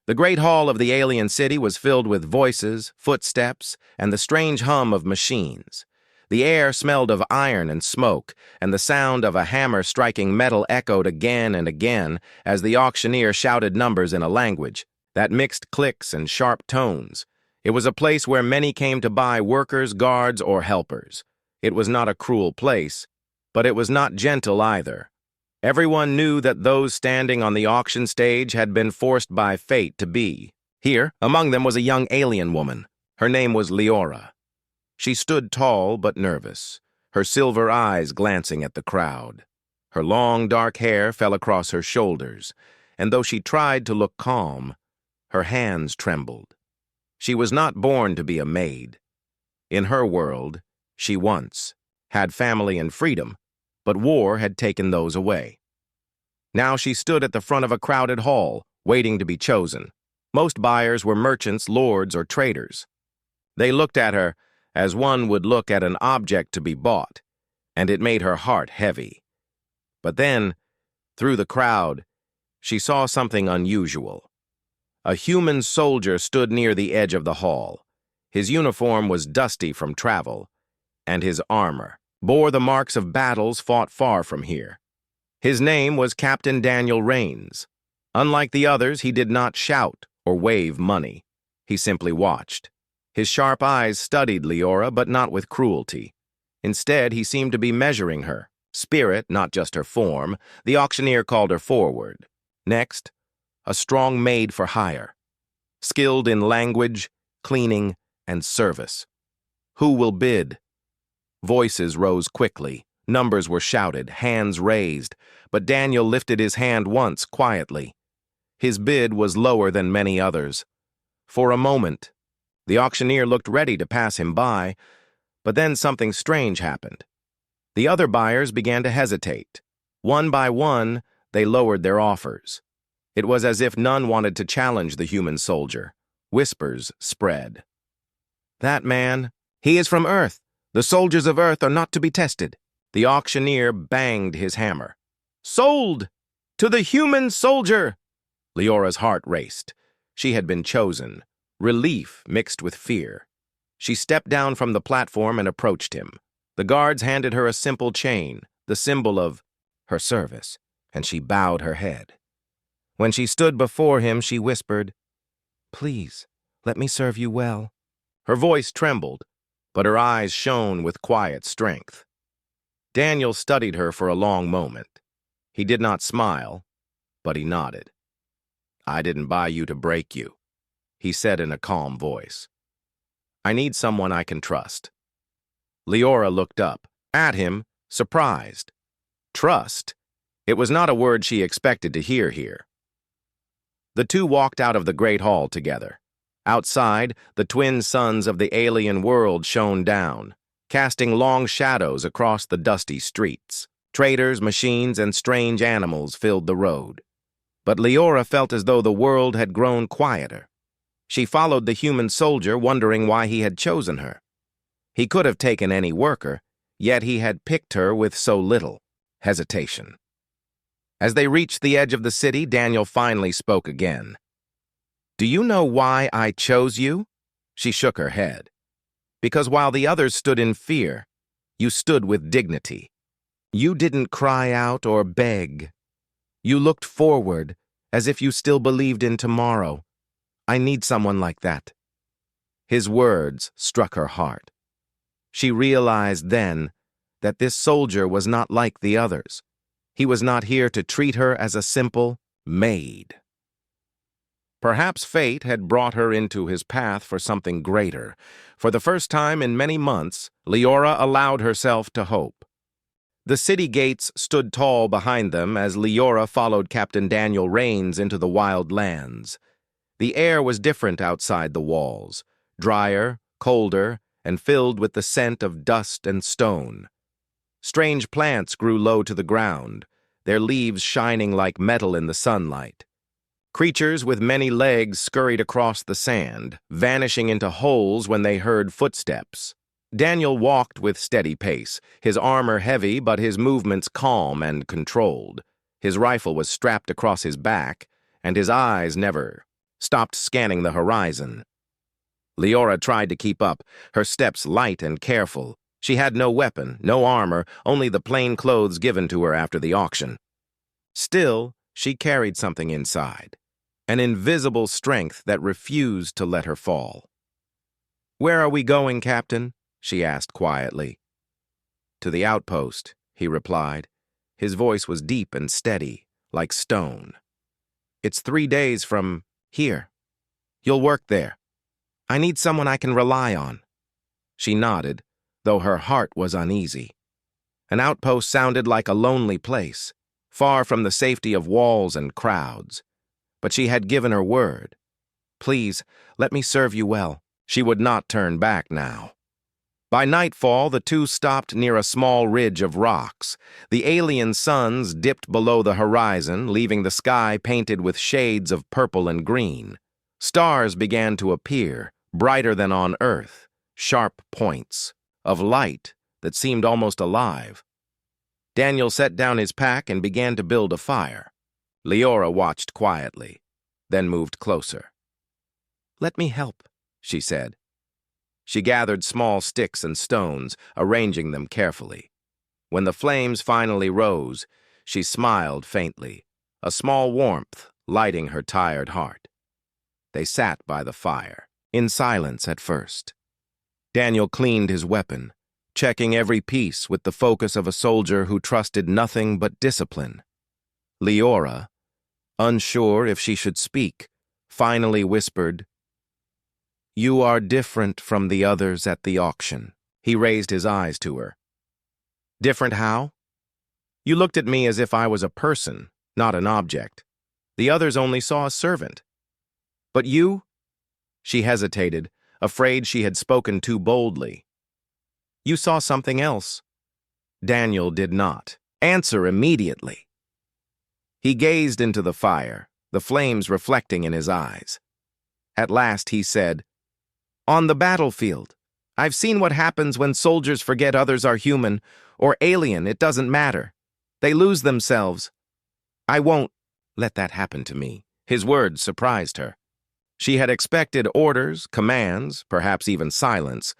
The great hall of the alien city was filled with voices, footsteps, and the strange hum of machines. The air smelled of iron and smoke, and the sound of a hammer striking metal echoed again and again as the auctioneer shouted numbers in a language that mixed clicks and sharp tones. It was a place where many came to buy workers, guards, or helpers. It was not a cruel place, but it was not gentle either. Everyone knew that those standing on the auction stage had been forced by fate to be. Here, among them was a young alien woman. Her name was Leora. She stood tall but nervous, her silver eyes glancing at the crowd. Her long, dark hair fell across her shoulders, and though she tried to look calm, her hands trembled. She was not born to be a maid. In her world, she once had family and freedom, but war had taken those away. Now she stood at the front of a crowded hall, waiting to be chosen. Most buyers were merchants, lords, or traders. They looked at her as one would look at an object to be bought, and it made her heart heavy. But then, through the crowd, she saw something unusual. A human soldier stood near the edge of the hall. His uniform was dusty from travel, and his armor bore the marks of battles fought far from here. His name was Captain Daniel Rains. Unlike the others, he did not shout or wave money. He simply watched. His sharp eyes studied Leora, but not with cruelty. Instead, he seemed to be measuring her spirit, not just her form. The auctioneer called her forward. Next, a strong maid for hire, skilled in language, cleaning, and service. Who will bid? Voices rose quickly. Numbers were shouted, hands raised, but Daniel lifted his hand once quietly. His bid was lower than many others. For a moment, the auctioneer looked ready to pass him by, but then something strange happened. The other buyers began to hesitate. One by one, they lowered their offers. It was as if none wanted to challenge the human soldier. Whispers spread. "That man, he is from Earth. The soldiers of Earth are not to be tested." The auctioneer banged his hammer. "Sold! To the human soldier!" Leora's heart raced. She had been chosen. Relief mixed with fear. She stepped down from the platform and approached him. The guards handed her a simple chain, the symbol of her service, and she bowed her head. When she stood before him, she whispered, "Please, let me serve you well." Her voice trembled, but her eyes shone with quiet strength. Daniel studied her for a long moment. He did not smile, but he nodded. "I didn't buy you to break you," he said in a calm voice. "I need someone I can trust." Leora looked up at him, surprised. Trust? It was not a word she expected to hear here. The two walked out of the great hall together. Outside, the twin suns of the alien world shone down, casting long shadows across the dusty streets. Traders, machines, and strange animals filled the road. But Leora felt as though the world had grown quieter. She followed the human soldier, wondering why he had chosen her. He could have taken any worker, yet he had picked her with so little hesitation. As they reached the edge of the city, Daniel finally spoke again. "Do you know why I chose you?" She shook her head. "Because while the others stood in fear, you stood with dignity. You didn't cry out or beg. You looked forward, as if you still believed in tomorrow. I need someone like that." His words struck her heart. She realized then that this soldier was not like the others. He was not here to treat her as a simple maid. Perhaps fate had brought her into his path for something greater. For the first time in many months, Leora allowed herself to hope. The city gates stood tall behind them as Leora followed Captain Daniel Rains into the wild lands. The air was different outside the walls, drier, colder, and filled with the scent of dust and stone. Strange plants grew low to the ground, their leaves shining like metal in the sunlight. Creatures with many legs scurried across the sand, vanishing into holes when they heard footsteps. Daniel walked with steady pace, his armor heavy but his movements calm and controlled. His rifle was strapped across his back, and his eyes never stopped scanning the horizon. Leora tried to keep up, her steps light and careful. She had no weapon, no armor, only the plain clothes given to her after the auction. Still, she carried something inside, an invisible strength that refused to let her fall. "Where are we going, Captain?" she asked quietly. "To the outpost," he replied. His voice was deep and steady, like stone. "It's 3 days from here. You'll work there. I need someone I can rely on." She nodded, though her heart was uneasy. An outpost sounded like a lonely place, far from the safety of walls and crowds. But she had given her word. "Please, let me serve you well." She would not turn back now. By nightfall, the two stopped near a small ridge of rocks. The alien suns dipped below the horizon, leaving the sky painted with shades of purple and green. Stars began to appear, brighter than on Earth, sharp points of light that seemed almost alive. Daniel set down his pack and began to build a fire. Leora watched quietly, then moved closer. "Let me help," she said. She gathered small sticks and stones, arranging them carefully. When the flames finally rose, she smiled faintly, a small warmth lighting her tired heart. They sat by the fire, in silence at first. Daniel cleaned his weapon, checking every piece with the focus of a soldier who trusted nothing but discipline. Leora, unsure if she should speak, finally whispered, "You are different from the others at the auction." He raised his eyes to her. "Different how?" "You looked at me as if I was a person, not an object. The others only saw a servant. But you?" She hesitated, afraid she had spoken too boldly. "You saw something else." Daniel did not answer immediately. He gazed into the fire, the flames reflecting in his eyes. At last he said, "On the battlefield, I've seen what happens when soldiers forget others are human or alien, it doesn't matter. They lose themselves. I won't let that happen to me." His words surprised her. She had expected orders, commands, perhaps even silence,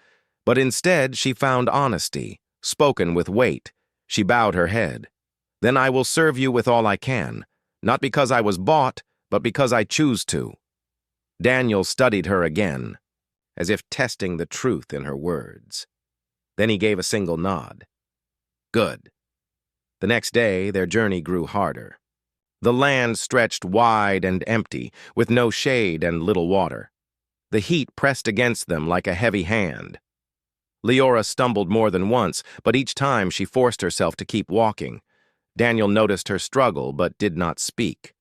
but instead she found honesty, spoken with weight. She bowed her head. "Then I will serve you with all I can, not because I was bought, but because I choose to." Daniel studied her again, as if testing the truth in her words. Then he gave a single nod. "Good." The next day, their journey grew harder. The land stretched wide and empty, with no shade and little water. The heat pressed against them like a heavy hand. Leora stumbled more than once, but each time she forced herself to keep walking. Daniel noticed her struggle, but did not speak.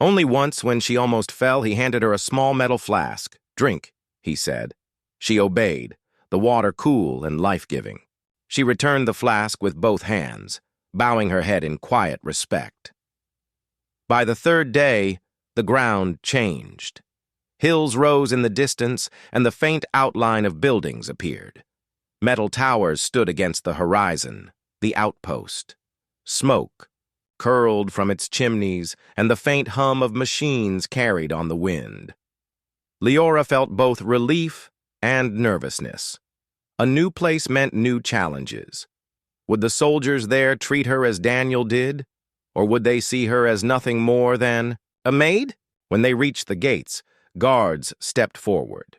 Only once, when she almost fell, he handed her a small metal flask. "Drink," he said. She obeyed, the water cool and life-giving. She returned the flask with both hands, bowing her head in quiet respect. By the third day, the ground changed. Hills rose in the distance, and the faint outline of buildings appeared. Metal towers stood against the horizon, the outpost. Smoke curled from its chimneys, and the faint hum of machines carried on the wind. Leora felt both relief and nervousness. A new place meant new challenges. Would the soldiers there treat her as Daniel did? Or would they see her as nothing more than a maid? When they reached the gates, guards stepped forward.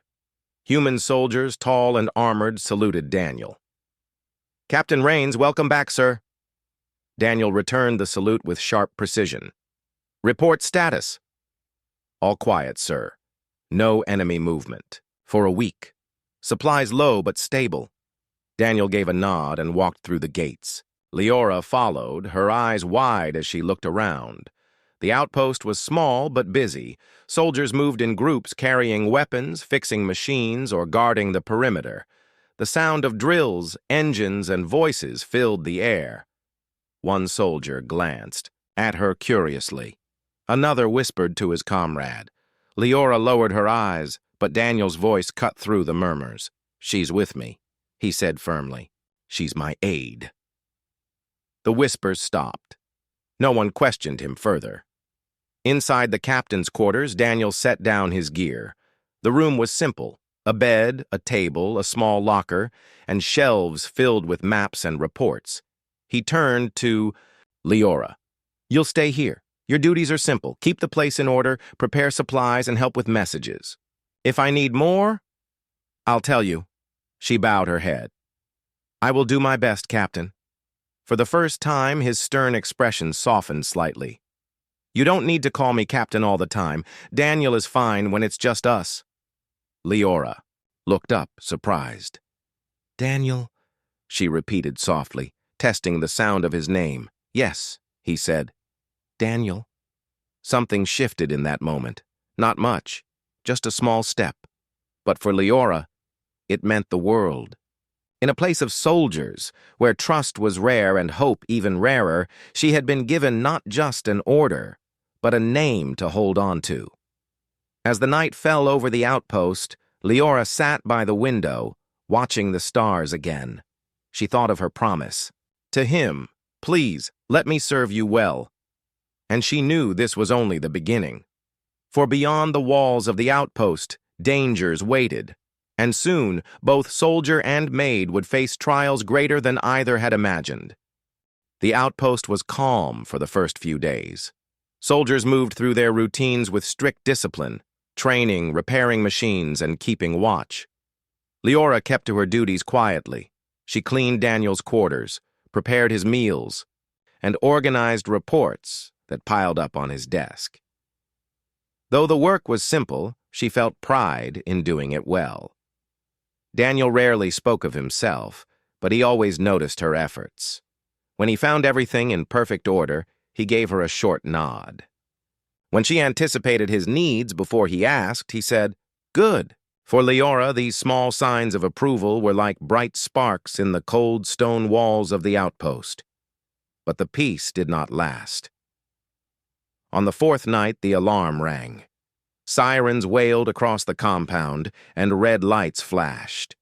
Human soldiers, tall and armored, saluted Daniel. "Captain Rains, welcome back, sir." Daniel returned the salute with sharp precision. "Report status." "All quiet, sir. No enemy movement. For a week. Supplies low but stable." Daniel gave a nod and walked through the gates. Leora followed, her eyes wide as she looked around. The outpost was small but busy. Soldiers moved in groups carrying weapons, fixing machines, or guarding the perimeter. The sound of drills, engines, and voices filled the air. One soldier glanced at her curiously. Another whispered to his comrade. Leora lowered her eyes, but Daniel's voice cut through the murmurs. "She's with me," he said firmly. "She's my aide." The whispers stopped. No one questioned him further. Inside the captain's quarters, Daniel set down his gear. The room was simple: a bed, a table, a small locker, and shelves filled with maps and reports. He turned to Leora. "You'll stay here. Your duties are simple: keep the place in order, prepare supplies, and help with messages. If I need more, I'll tell you." She bowed her head. "I will do my best, Captain." For the first time, his stern expression softened slightly. "You don't need to call me Captain all the time. Daniel is fine when it's just us." Leora looked up, surprised. "Daniel," she repeated softly, testing the sound of his name. "Yes," he said. "Daniel." Something shifted in that moment. Not much, just a small step. But for Leora, it meant the world. In a place of soldiers, where trust was rare and hope even rarer, she had been given not just an order, but a name to hold on to. As the night fell over the outpost, Leora sat by the window, watching the stars again. She thought of her promise. To him, "Please, let me serve you well." And she knew this was only the beginning. For beyond the walls of the outpost, dangers waited. And soon, both soldier and maid would face trials greater than either had imagined. The outpost was calm for the first few days. Soldiers moved through their routines with strict discipline, training, repairing machines, and keeping watch. Leora kept to her duties quietly. She cleaned Daniel's quarters, prepared his meals, and organized reports that piled up on his desk. Though the work was simple, she felt pride in doing it well. Daniel rarely spoke of himself, but he always noticed her efforts. When he found everything in perfect order, he gave her a short nod. When she anticipated his needs before he asked, he said, "Good." For Leora, these small signs of approval were like bright sparks in the cold stone walls of the outpost. But the peace did not last. On the fourth night, the alarm rang. Sirens wailed across the compound, and red lights flashed.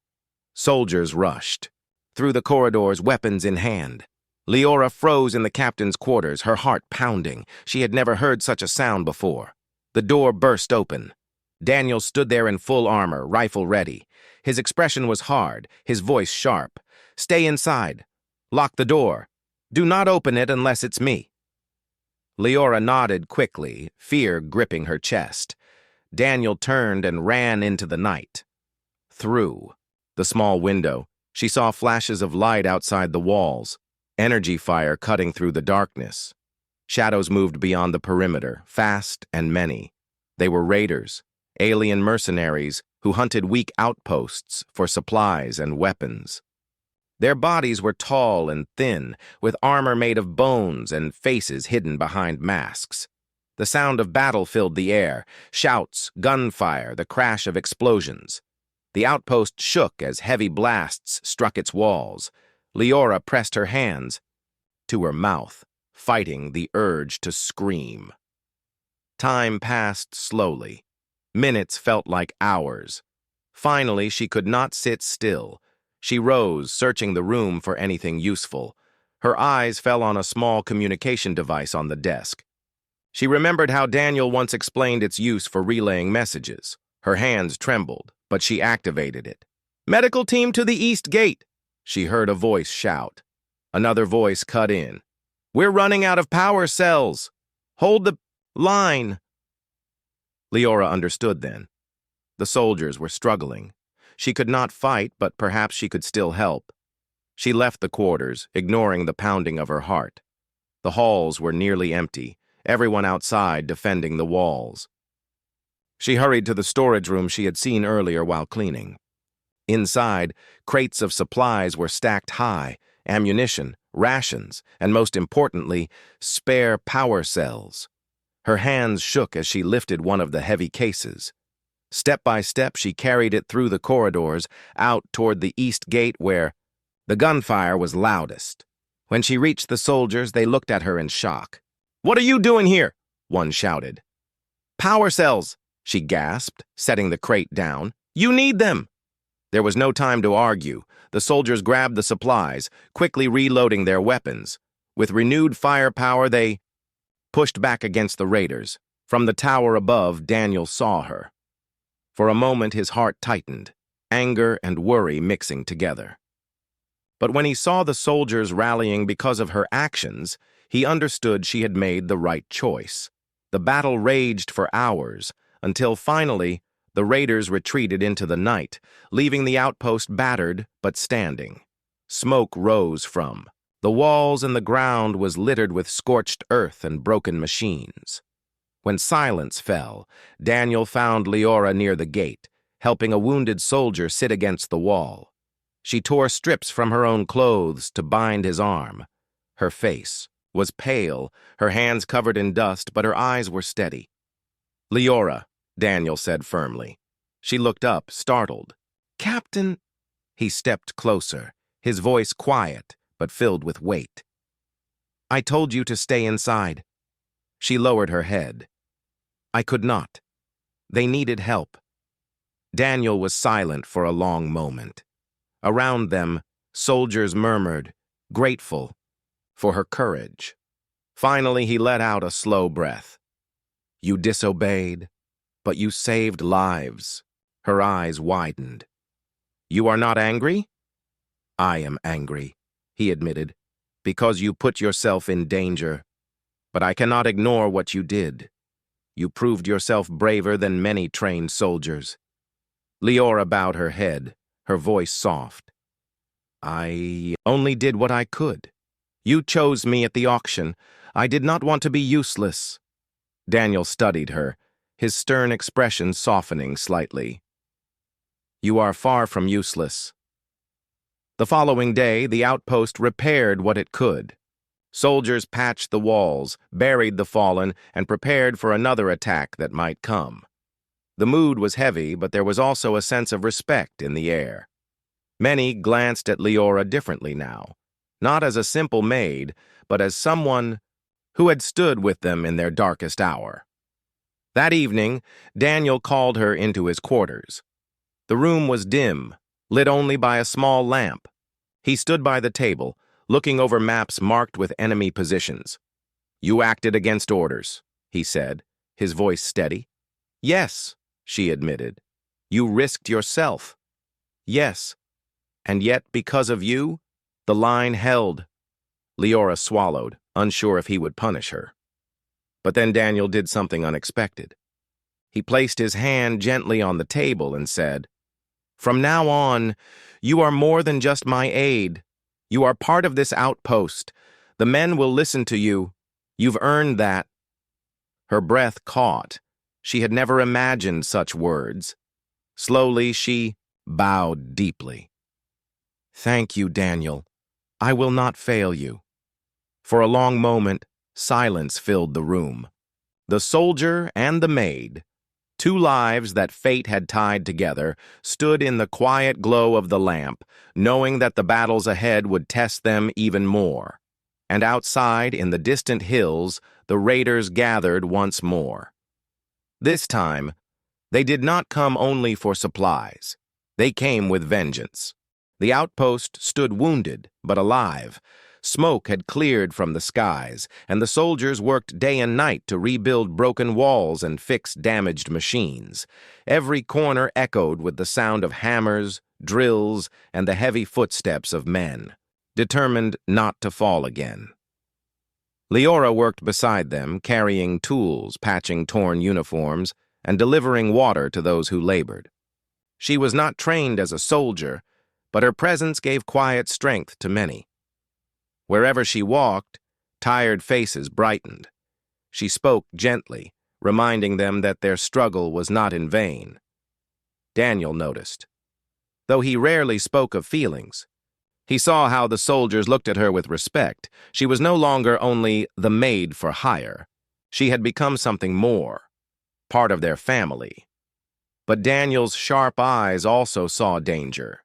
Soldiers rushed. Through the corridors, weapons in hand. Leora froze in the captain's quarters, her heart pounding. She had never heard such a sound before. The door burst open. Daniel stood there in full armor, rifle ready. His expression was hard, his voice sharp. "Stay inside. Lock the door. Do not open it unless it's me." Leora nodded quickly, fear gripping her chest. Daniel turned and ran into the night. Through the small window, she saw flashes of light outside the walls, energy fire cutting through the darkness. Shadows moved beyond the perimeter, fast and many. They were raiders, alien mercenaries who hunted weak outposts for supplies and weapons. Their bodies were tall and thin, with armor made of bones and faces hidden behind masks. The sound of battle filled the air, shouts, gunfire, the crash of explosions. The outpost shook as heavy blasts struck its walls. Leora pressed her hands to her mouth, fighting the urge to scream. Time passed slowly. Minutes felt like hours. Finally, she could not sit still. She rose, searching the room for anything useful. Her eyes fell on a small communication device on the desk. She remembered how Daniel once explained its use for relaying messages. Her hands trembled, but she activated it. "Medical team to the east gate," she heard a voice shout. Another voice cut in. "We're running out of power cells. Hold the line." Leora understood then. The soldiers were struggling. She could not fight, but perhaps she could still help. She left the quarters, ignoring the pounding of her heart. The halls were nearly empty, everyone outside defending the walls. She hurried to the storage room she had seen earlier while cleaning. Inside, crates of supplies were stacked high: ammunition, rations, and most importantly, spare power cells. Her hands shook as she lifted one of the heavy cases. Step by step, she carried it through the corridors, out toward the east gate where the gunfire was loudest. When she reached the soldiers, they looked at her in shock. "What are you doing here?" one shouted. "Power cells," she gasped, setting the crate down. "You need them." There was no time to argue. The soldiers grabbed the supplies, quickly reloading their weapons. With renewed firepower, they pushed back against the raiders. From the tower above, Daniel saw her. For a moment, his heart tightened, anger and worry mixing together. But when he saw the soldiers rallying because of her actions, he understood she had made the right choice. The battle raged for hours, until finally, the raiders retreated into the night, leaving the outpost battered but standing. Smoke rose from the walls, and the ground was littered with scorched earth and broken machines. When silence fell, Daniel found Leora near the gate, helping a wounded soldier sit against the wall. She tore strips from her own clothes to bind his arm. Her face was pale, her hands covered in dust, but her eyes were steady. "Leora," Daniel said firmly. She looked up, startled. "Captain—" He stepped closer, his voice quiet, but filled with weight. "I told you to stay inside." She lowered her head. "I could not. They needed help." Daniel was silent for a long moment. Around them, soldiers murmured, grateful for her courage. Finally, he let out a slow breath. "You disobeyed, but you saved lives." Her eyes widened. "You are not angry?" "I am angry," he admitted, "because you put yourself in danger. But I cannot ignore what you did. You proved yourself braver than many trained soldiers." Leora bowed her head, her voice soft. "I only did what I could. You chose me at the auction. I did not want to be useless." Daniel studied her, his stern expression softening slightly. "You are far from useless." The following day, the outpost repaired what it could. Soldiers patched the walls, buried the fallen, and prepared for another attack that might come. The mood was heavy, but there was also a sense of respect in the air. Many glanced at Leora differently now, not as a simple maid, but as someone who had stood with them in their darkest hour. That evening, Daniel called her into his quarters. The room was dim, lit only by a small lamp. He stood by the table, looking over maps marked with enemy positions. "You acted against orders," he said, his voice steady. "Yes," she admitted. "You risked yourself." "Yes. And yet, because of you, the line held." Leora swallowed, unsure if he would punish her. But then Daniel did something unexpected. He placed his hand gently on the table and said, "From now on, you are more than just my aide. You are part of this outpost. The men will listen to you. You've earned that." Her breath caught. She had never imagined such words. Slowly, she bowed deeply. "Thank you, Daniel. I will not fail you." For a long moment, silence filled the room. The soldier and the maid, two lives that fate had tied together, stood in the quiet glow of the lamp, knowing that the battles ahead would test them even more. And outside, in the distant hills, the raiders gathered once more. This time, they did not come only for supplies. They came with vengeance. The outpost stood wounded, but alive. Smoke had cleared from the skies, and the soldiers worked day and night to rebuild broken walls and fix damaged machines. Every corner echoed with the sound of hammers, drills, and the heavy footsteps of men, determined not to fall again. Leora worked beside them, carrying tools, patching torn uniforms, and delivering water to those who labored. She was not trained as a soldier, but her presence gave quiet strength to many. Wherever she walked, tired faces brightened. She spoke gently, reminding them that their struggle was not in vain. Daniel noticed. Though he rarely spoke of feelings, he saw how the soldiers looked at her with respect. She was no longer only the maid for hire. She had become something more, part of their family. But Daniel's sharp eyes also saw danger.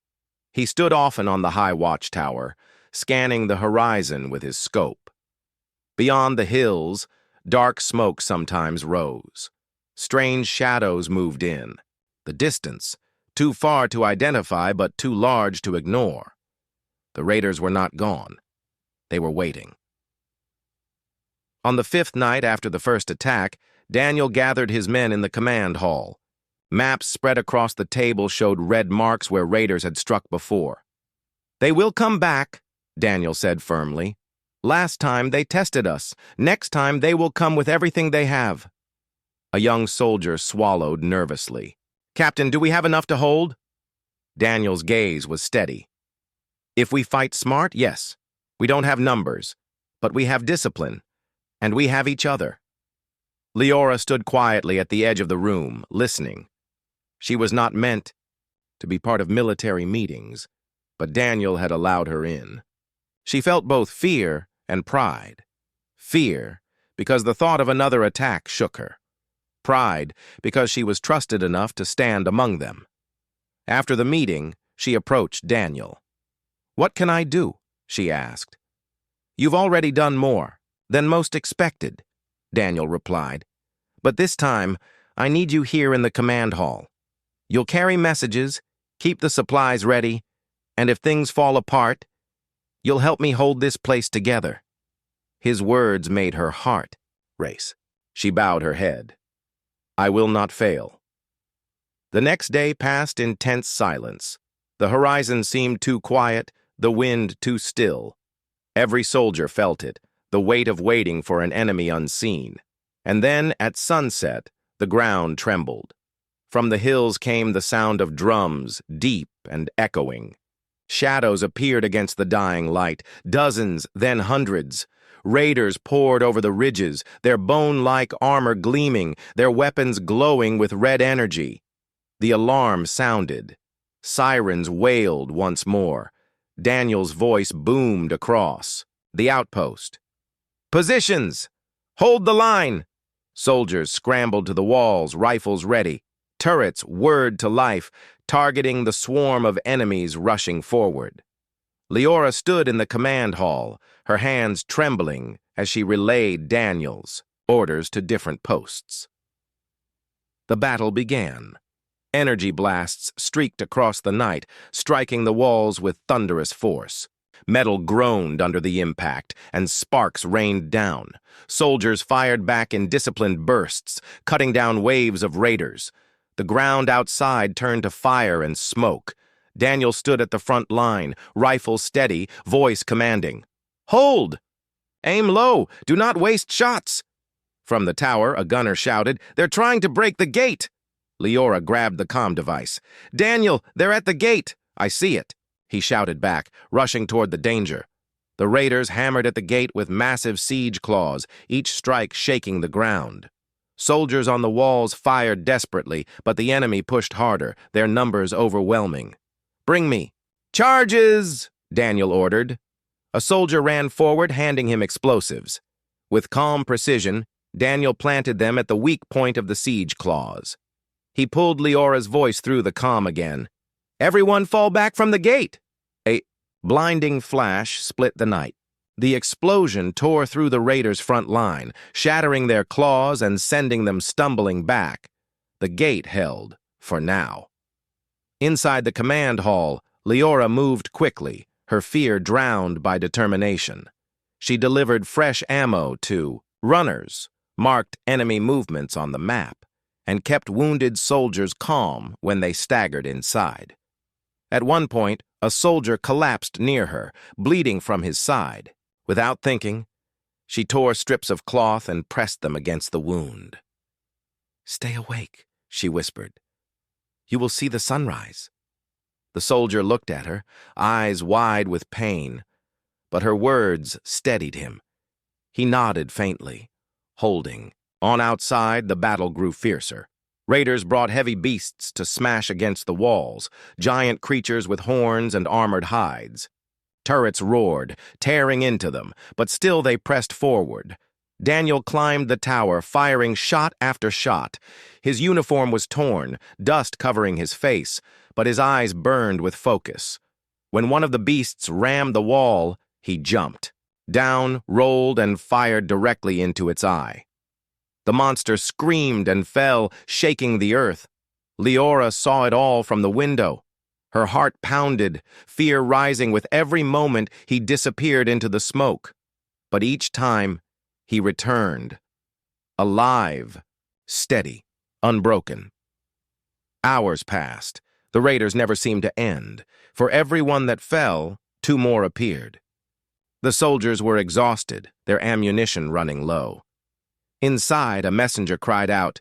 He stood often on the high watchtower, scanning the horizon with his scope. Beyond the hills, dark smoke sometimes rose. Strange shadows moved in. The distance, too far to identify but too large to ignore. The raiders were not gone. They were waiting. On the fifth night after the first attack, Daniel gathered his men in the command hall. Maps spread across the table showed red marks where raiders had struck before. "They will come back," Daniel said firmly. "Last time they tested us. Next time they will come with everything they have." A young soldier swallowed nervously. "Captain, do we have enough to hold?" Daniel's gaze was steady. "If we fight smart, yes. We don't have numbers, but we have discipline, and we have each other." Leora stood quietly at the edge of the room, listening. She was not meant to be part of military meetings, but Daniel had allowed her in. She felt both fear and pride. Fear, because the thought of another attack shook her. Pride, because she was trusted enough to stand among them. After the meeting, she approached Daniel. "What can I do?" she asked. "You've already done more than most expected," Daniel replied. "But this time, I need you here in the command hall. You'll carry messages, keep the supplies ready, and if things fall apart, you'll help me hold this place together." His words made her heart race. She bowed her head. "I will not fail." The next day passed in tense silence. The horizon seemed too quiet, the wind too still. Every soldier felt it, the weight of waiting for an enemy unseen. And then, at sunset, the ground trembled. From the hills came the sound of drums, deep and echoing. Shadows appeared against the dying light, dozens, then hundreds. Raiders poured over the ridges, their bone-like armor gleaming, their weapons glowing with red energy. The alarm sounded. Sirens wailed once more. Daniel's voice boomed across. The outpost. "Positions! Hold the line!" Soldiers scrambled to the walls, rifles ready. Turrets whirred to life, targeting the swarm of enemies rushing forward. Leora stood in the command hall, her hands trembling as she relayed Daniel's orders to different posts. The battle began. Energy blasts streaked across the night, striking the walls with thunderous force. Metal groaned under the impact, and sparks rained down. Soldiers fired back in disciplined bursts, cutting down waves of raiders. The ground outside turned to fire and smoke. Daniel stood at the front line, rifle steady, voice commanding. "Hold! Aim low! Do not waste shots!" From the tower, a gunner shouted, "They're trying to break the gate!" Leora grabbed the comm device. "Daniel, they're at the gate! I see it!" he shouted back, rushing toward the danger. The raiders hammered at the gate with massive siege claws, each strike shaking the ground. Soldiers on the walls fired desperately, but the enemy pushed harder, their numbers overwhelming. "Bring me!" "Charges!" Daniel ordered. A soldier ran forward, handing him explosives. With calm precision, Daniel planted them at the weak point of the siege claws. He pulled Leora's voice through the comm again. "Everyone fall back from the gate!" A blinding flash split the night. The explosion tore through the raiders' front line, shattering their claws and sending them stumbling back. The gate held, for now. Inside the command hall, Leora moved quickly, her fear drowned by determination. She delivered fresh ammo to runners, marked enemy movements on the map, and kept wounded soldiers calm when they staggered inside. At one point, a soldier collapsed near her, bleeding from his side. Without thinking, she tore strips of cloth and pressed them against the wound. "Stay awake," she whispered. "You will see the sunrise." The soldier looked at her, eyes wide with pain, but her words steadied him. He nodded faintly, holding. On outside, the battle grew fiercer. Raiders brought heavy beasts to smash against the walls, giant creatures with horns and armored hides. Turrets roared, tearing into them, but still they pressed forward. Daniel climbed the tower, firing shot after shot. His uniform was torn, dust covering his face, but his eyes burned with focus. When one of the beasts rammed the wall, he jumped. Down, rolled, and fired directly into its eye. The monster screamed and fell, shaking the earth. Leora saw it all from the window. Her heart pounded, fear rising with every moment he disappeared into the smoke. But each time, he returned. Alive, steady, unbroken. Hours passed. The raiders never seemed to end. For every one that fell, two more appeared. The soldiers were exhausted, their ammunition running low. Inside, a messenger cried out,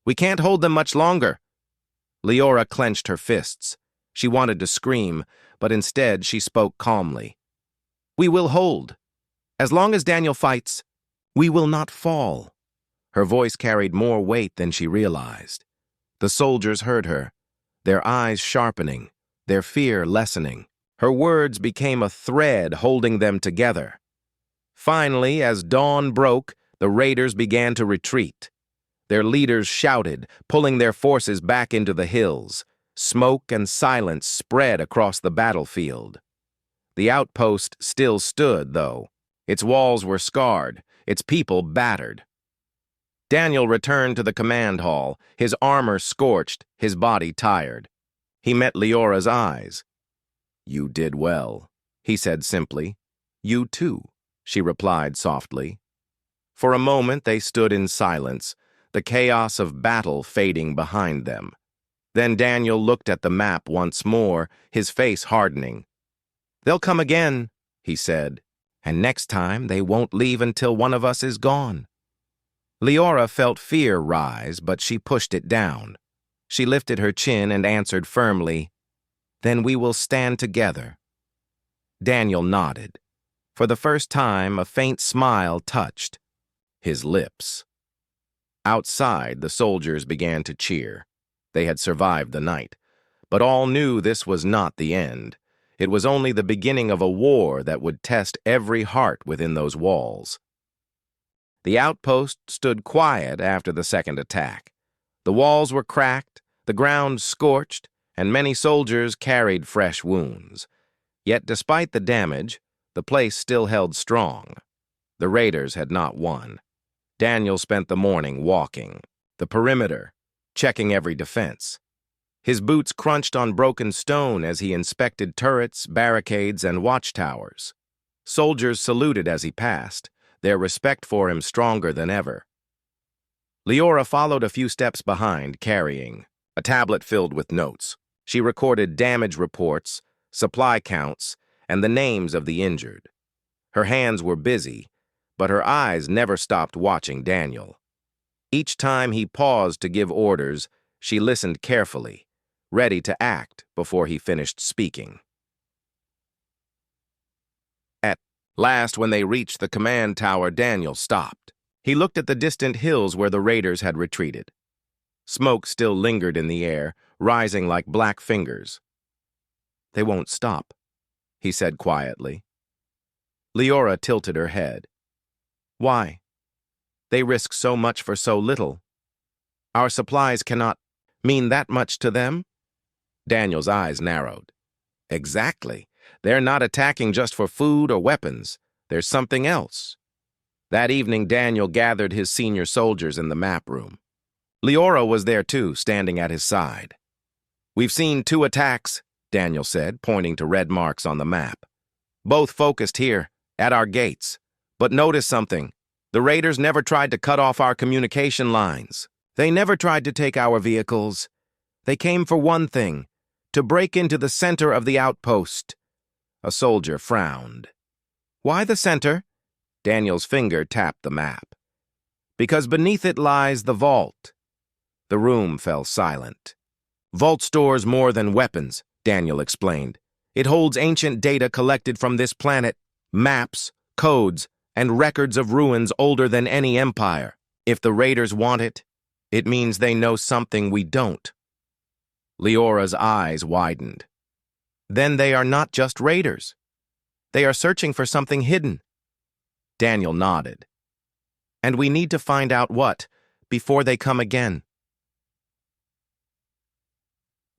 "We can't hold them much longer." Leora clenched her fists. She wanted to scream, but instead she spoke calmly. "We will hold. As long as Daniel fights, we will not fall." Her voice carried more weight than she realized. The soldiers heard her, their eyes sharpening, their fear lessening. Her words became a thread holding them together. Finally, as dawn broke, the raiders began to retreat. Their leaders shouted, pulling their forces back into the hills. Smoke and silence spread across the battlefield. The outpost still stood, though. Its walls were scarred, its people battered. Daniel returned to the command hall, his armor scorched, his body tired. He met Leora's eyes. "You did well," he said simply. "You too," she replied softly. For a moment they stood in silence, the chaos of battle fading behind them. Then Daniel looked at the map once more, his face hardening. "They'll come again," he said, "and next time they won't leave until one of us is gone." Leora felt fear rise, but she pushed it down. She lifted her chin and answered firmly, "Then we will stand together." Daniel nodded. For the first time, a faint smile touched his lips. Outside, the soldiers began to cheer. They had survived the night, but all knew this was not the end. It was only the beginning of a war that would test every heart within those walls. The outpost stood quiet after the second attack. The walls were cracked, the ground scorched, and many soldiers carried fresh wounds. Yet despite the damage, the place still held strong. The raiders had not won. Daniel spent the morning walking the perimeter, checking every defense. His boots crunched on broken stone as he inspected turrets, barricades, and watchtowers. Soldiers saluted as he passed, their respect for him stronger than ever. Leora followed a few steps behind, carrying a tablet filled with notes. She recorded damage reports, supply counts, and the names of the injured. Her hands were busy, but her eyes never stopped watching Daniel. Each time he paused to give orders, she listened carefully, ready to act before he finished speaking. At last, when they reached the command tower, Daniel stopped. He looked at the distant hills where the raiders had retreated. Smoke still lingered in the air, rising like black fingers. "They won't stop," he said quietly. Leora tilted her head. "Why? They risk so much for so little. Our supplies cannot mean that much to them?" Daniel's eyes narrowed. "Exactly. They're not attacking just for food or weapons. There's something else." That evening, Daniel gathered his senior soldiers in the map room. Leora was there too, standing at his side. "We've seen 2 attacks," Daniel said, pointing to red marks on the map. "Both focused here, at our gates. But notice something. The raiders never tried to cut off our communication lines. They never tried to take our vehicles. They came for one thing, to break into the center of the outpost." A soldier frowned. "Why the center?" Daniel's finger tapped the map. "Because beneath it lies the vault." The room fell silent. "Vault stores more than weapons," Daniel explained. "It holds ancient data collected from this planet, maps, codes, and records of ruins older than any empire. If the raiders want it, it means they know something we don't." Leora's eyes widened. "Then they are not just raiders. They are searching for something hidden." Daniel nodded. "And we need to find out what, before they come again."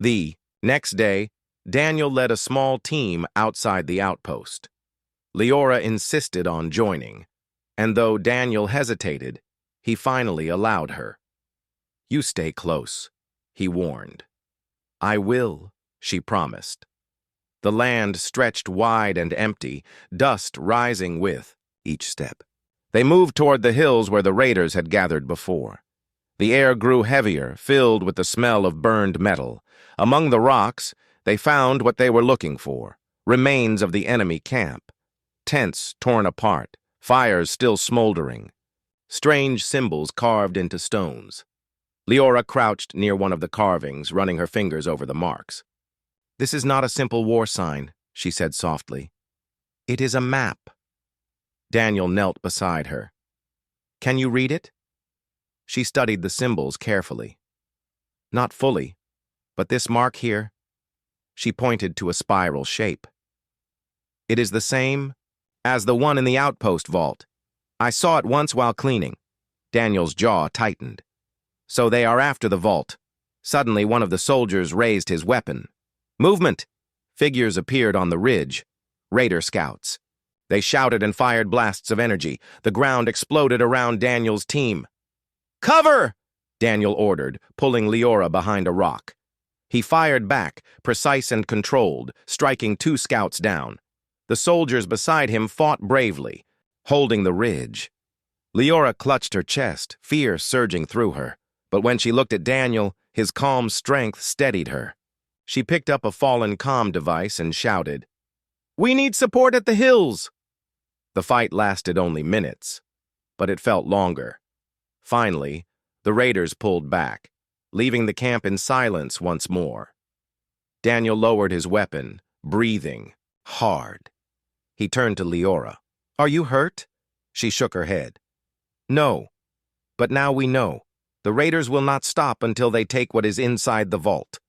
The next day, Daniel led a small team outside the outpost. Leora insisted on joining, and though Daniel hesitated, he finally allowed her. "You stay close," he warned. "I will," she promised. The land stretched wide and empty, dust rising with each step. They moved toward the hills where the raiders had gathered before. The air grew heavier, filled with the smell of burned metal. Among the rocks, they found what they were looking for: remains of the enemy camp. Tents torn apart, fires still smoldering. Strange symbols carved into stones. Leora crouched near one of the carvings, running her fingers over the marks. "This is not a simple war sign," she said softly. "It is a map." Daniel knelt beside her. "Can you read it?" She studied the symbols carefully. "Not fully, but this mark here," she pointed to a spiral shape. "It is the same as the one in the outpost vault. I saw it once while cleaning." Daniel's jaw tightened. "So they are after the vault." Suddenly, one of the soldiers raised his weapon. "Movement!" Figures appeared on the ridge. Raider scouts. They shouted and fired blasts of energy. The ground exploded around Daniel's team. "Cover!" Daniel ordered, pulling Leora behind a rock. He fired back, precise and controlled, striking 2 scouts down. The soldiers beside him fought bravely, holding the ridge. Leora clutched her chest, fear surging through her. But when she looked at Daniel, his calm strength steadied her. She picked up a fallen comm device and shouted, "We need support at the hills!" The fight lasted only minutes, but it felt longer. Finally, the raiders pulled back, leaving the camp in silence once more. Daniel lowered his weapon, breathing hard. He turned to Leora. "Are you hurt?" She shook her head. "No, but now we know. The raiders will not stop until they take what is inside the vault."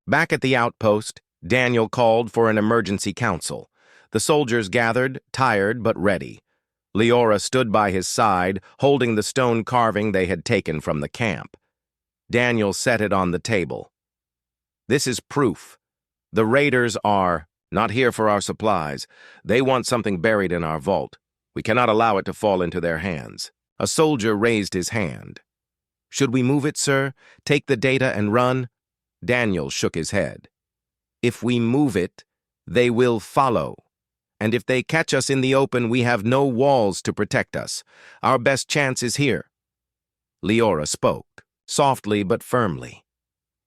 Back at the outpost, Daniel called for an emergency council. The soldiers gathered, tired but ready. Leora stood by his side, holding the stone carving they had taken from the camp. Daniel set it on the table. "This is proof. The raiders are not here for our supplies. They want something buried in our vault. We cannot allow it to fall into their hands." A soldier raised his hand. "Should we move it, sir? Take the data and run?" Daniel shook his head. "If we move it, they will follow. And if they catch us in the open, we have no walls to protect us. Our best chance is here." Leora spoke, softly but firmly.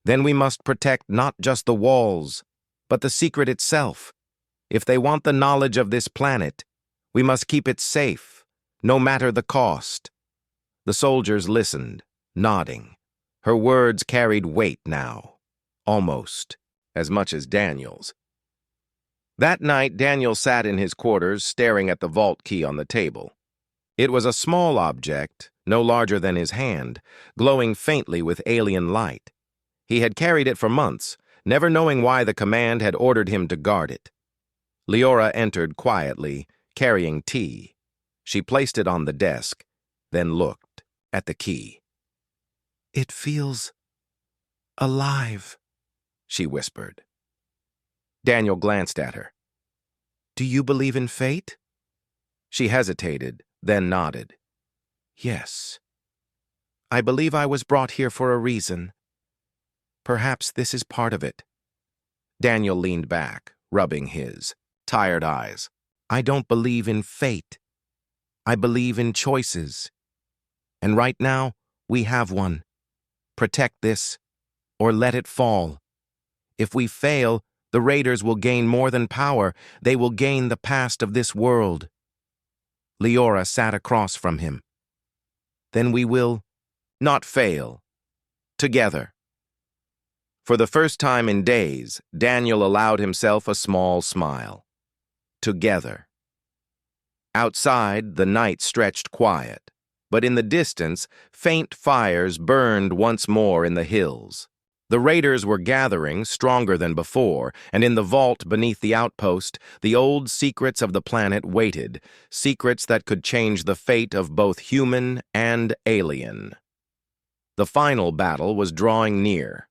"Then we must protect not just the walls, but the secret itself. If they want the knowledge of this planet, we must keep it safe, no matter the cost." The soldiers listened, nodding. Her words carried weight now, almost as much as Daniel's. That night, Daniel sat in his quarters, staring at the vault key on the table. It was a small object, no larger than his hand, glowing faintly with alien light. He had carried it for months, never knowing why the command had ordered him to guard it. Leora entered quietly, carrying tea. She placed it on the desk, then looked at the key. "It feels alive," she whispered. Daniel glanced at her. "Do you believe in fate?" She hesitated, then nodded. "Yes. I believe I was brought here for a reason. Perhaps this is part of it." Daniel leaned back, rubbing his tired eyes. "I don't believe in fate. I believe in choices. And right now, we have one. Protect this, or let it fall. If we fail, the raiders will gain more than power. They will gain the past of this world." Leora sat across from him. "Then we will not fail. Together." For the first time in days, Daniel allowed himself a small smile. Together. Outside, the night stretched quiet, but in the distance, faint fires burned once more in the hills. The raiders were gathering, stronger than before, and in the vault beneath the outpost, the old secrets of the planet waited, secrets that could change the fate of both human and alien. The final battle was drawing near.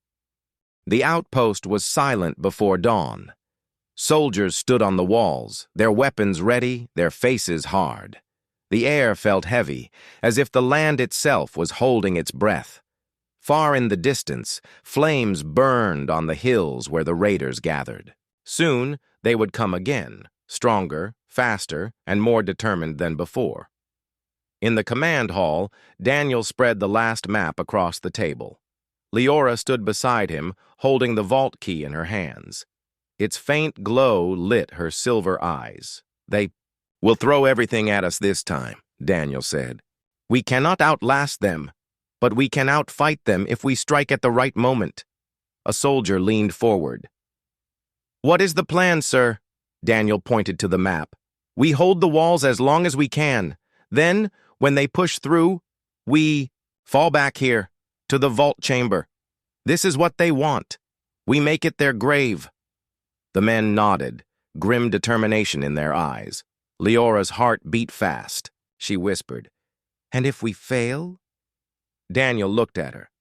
The outpost was silent before dawn. Soldiers stood on the walls, their weapons ready, their faces hard. The air felt heavy, as if the land itself was holding its breath. Far in the distance, flames burned on the hills where the raiders gathered. Soon, they would come again, stronger, faster, and more determined than before. In the command hall, Daniel spread the last map across the table. Leora stood beside him, holding the vault key in her hands. Its faint glow lit her silver eyes. "They will throw everything at us this time," Daniel said. "We cannot outlast them, but we can outfight them if we strike at the right moment." A soldier leaned forward. "What is the plan, sir?" Daniel pointed to the map. "We hold the walls as long as we can. Then, when they push through, we fall back here, to the vault chamber. This is what they want. We make it their grave." The men nodded, grim determination in their eyes. Leora's heart beat fast. She whispered, "And if we fail?" Daniel looked at her.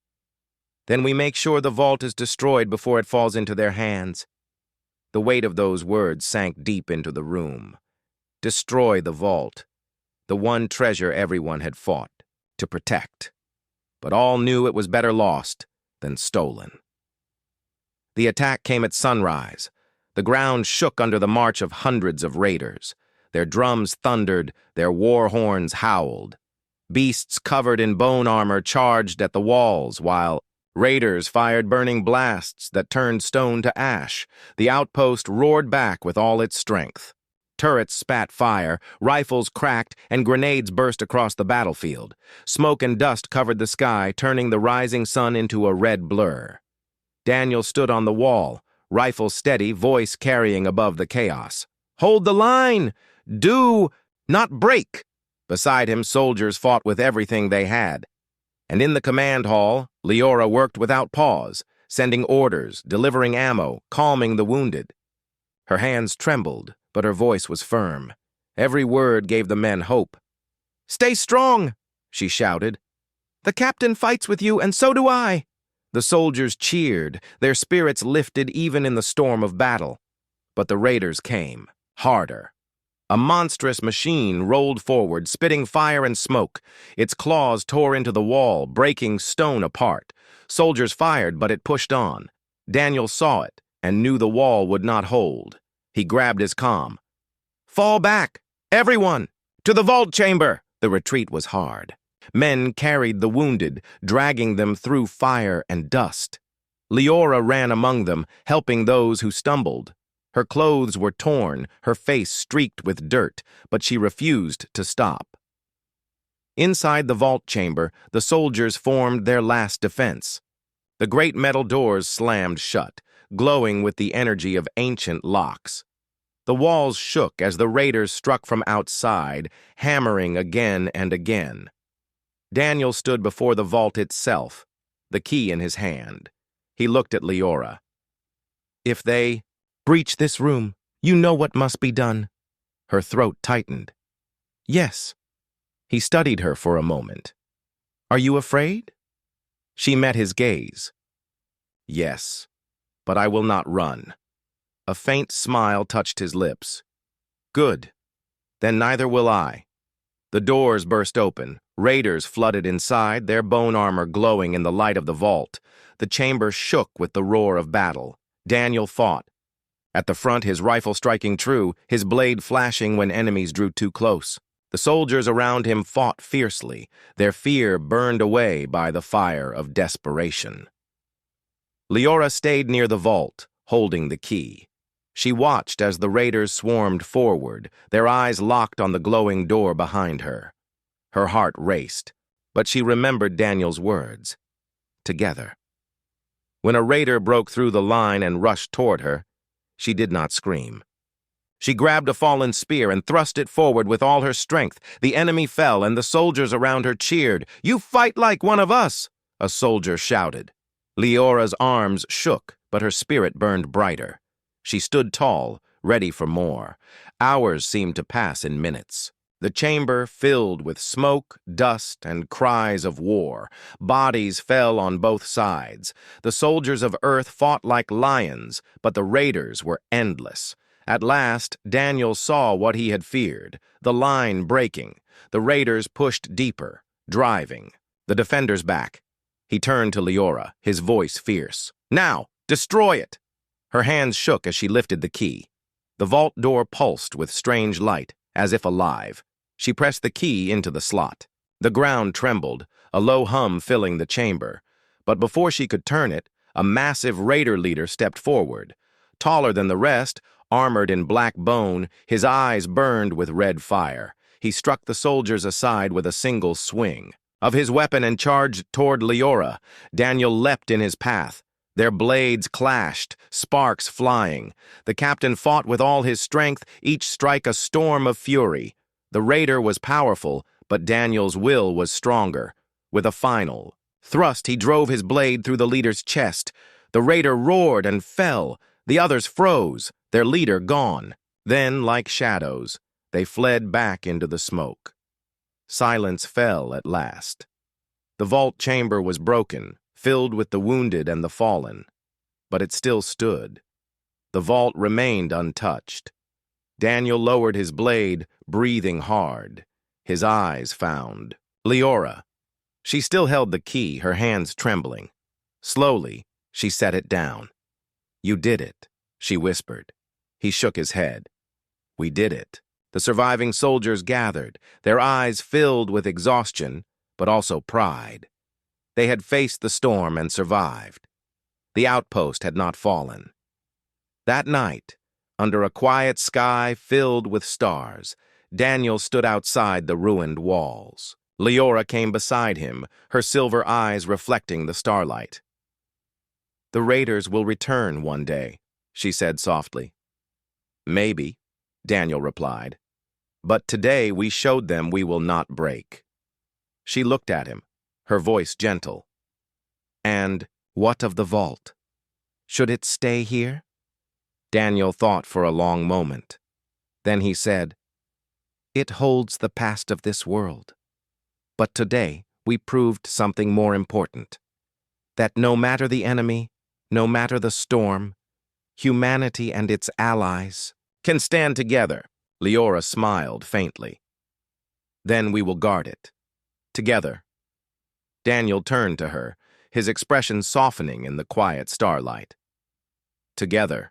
"Then we make sure the vault is destroyed before it falls into their hands." The weight of those words sank deep into the room. Destroy the vault, the one treasure everyone had fought to protect. But all knew it was better lost than stolen. The attack came at sunrise. The ground shook under the march of hundreds of raiders. Their drums thundered, their war horns howled. Beasts covered in bone armor charged at the walls, while raiders fired burning blasts that turned stone to ash. The outpost roared back with all its strength. Turrets spat fire, rifles cracked, and grenades burst across the battlefield. Smoke and dust covered the sky, turning the rising sun into a red blur. Daniel stood on the wall, rifle steady, voice carrying above the chaos. "Hold the line! Do not break!" Beside him, soldiers fought with everything they had. And in the command hall, Leora worked without pause, sending orders, delivering ammo, calming the wounded. Her hands trembled, but her voice was firm. Every word gave the men hope. "Stay strong!" she shouted. "The captain fights with you, and so do I!" The soldiers cheered, their spirits lifted even in the storm of battle. But the raiders came, harder. A monstrous machine rolled forward, spitting fire and smoke. Its claws tore into the wall, breaking stone apart. Soldiers fired, but it pushed on. Daniel saw it and knew the wall would not hold. He grabbed his comm. "Fall back! Everyone! To the vault chamber!" The retreat was hard. Men carried the wounded, dragging them through fire and dust. Leora ran among them, helping those who stumbled. Her clothes were torn, her face streaked with dirt, but she refused to stop. Inside the vault chamber, the soldiers formed their last defense. The great metal doors slammed shut, glowing with the energy of ancient locks. The walls shook as the raiders struck from outside, hammering again and again. Daniel stood before the vault itself, the key in his hand. He looked at Leora. "If they breach this room, you know what must be done." Her throat tightened. "Yes." He studied her for a moment. "Are you afraid?" She met his gaze. "Yes, but I will not run." A faint smile touched his lips. "Good. Then neither will I." The doors burst open. Raiders flooded inside, their bone armor glowing in the light of the vault. The chamber shook with the roar of battle. Daniel fought. At the front, his rifle striking true, his blade flashing when enemies drew too close. The soldiers around him fought fiercely, their fear burned away by the fire of desperation. Leora stayed near the vault, holding the key. She watched as the raiders swarmed forward, their eyes locked on the glowing door behind her. Her heart raced, but she remembered Daniel's words. Together. When a raider broke through the line and rushed toward her, she did not scream. She grabbed a fallen spear and thrust it forward with all her strength. The enemy fell, and the soldiers around her cheered. "You fight like one of us!" a soldier shouted. Leora's arms shook, but her spirit burned brighter. She stood tall, ready for more. Hours seemed to pass in minutes. The chamber filled with smoke, dust, and cries of war. Bodies fell on both sides. The soldiers of Earth fought like lions, but the raiders were endless. At last, Daniel saw what he had feared, the line breaking. The raiders pushed deeper, driving. The defenders back. He turned to Leora, his voice fierce. "Now, destroy it!" Her hands shook as she lifted the key. The vault door pulsed with strange light, as if alive. She pressed the key into the slot. The ground trembled, a low hum filling the chamber. But before she could turn it, a massive raider leader stepped forward. Taller than the rest, armored in black bone, his eyes burned with red fire. He struck the soldiers aside with a single swing of his weapon and charged toward Leora. Daniel leapt in his path. Their blades clashed, sparks flying. The captain fought with all his strength, each strike a storm of fury. The raider was powerful, but Daniel's will was stronger. With a final thrust, he drove his blade through the leader's chest. The raider roared and fell. The others froze, their leader gone. Then, like shadows, they fled back into the smoke. Silence fell at last. The vault chamber was broken, filled with the wounded and the fallen. But it still stood. The vault remained untouched. Daniel lowered his blade, breathing hard. His eyes found Leora. She still held the key, her hands trembling. Slowly, she set it down. "You did it," she whispered. He shook his head. "We did it." The surviving soldiers gathered, their eyes filled with exhaustion, but also pride. They had faced the storm and survived. The outpost had not fallen. That night, under a quiet sky filled with stars, Daniel stood outside the ruined walls. Leora came beside him, her silver eyes reflecting the starlight. "The raiders will return one day," she said softly. "Maybe," Daniel replied. "But today we showed them we will not break." She looked at him, her voice gentle. "And what of the vault? Should it stay here?" Daniel thought for a long moment. Then he said, "It holds the past of this world. But today we proved something more important. That no matter the enemy, no matter the storm, humanity and its allies can stand together." Leora smiled faintly. "Then we will guard it. Together." Daniel turned to her, his expression softening in the quiet starlight. "Together,"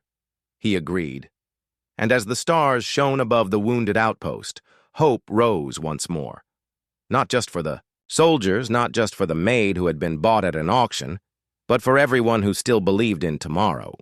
he agreed. And as the stars shone above the wounded outpost, hope rose once more. Not just for the soldiers, not just for the maid who had been bought at an auction, but for everyone who still believed in tomorrow.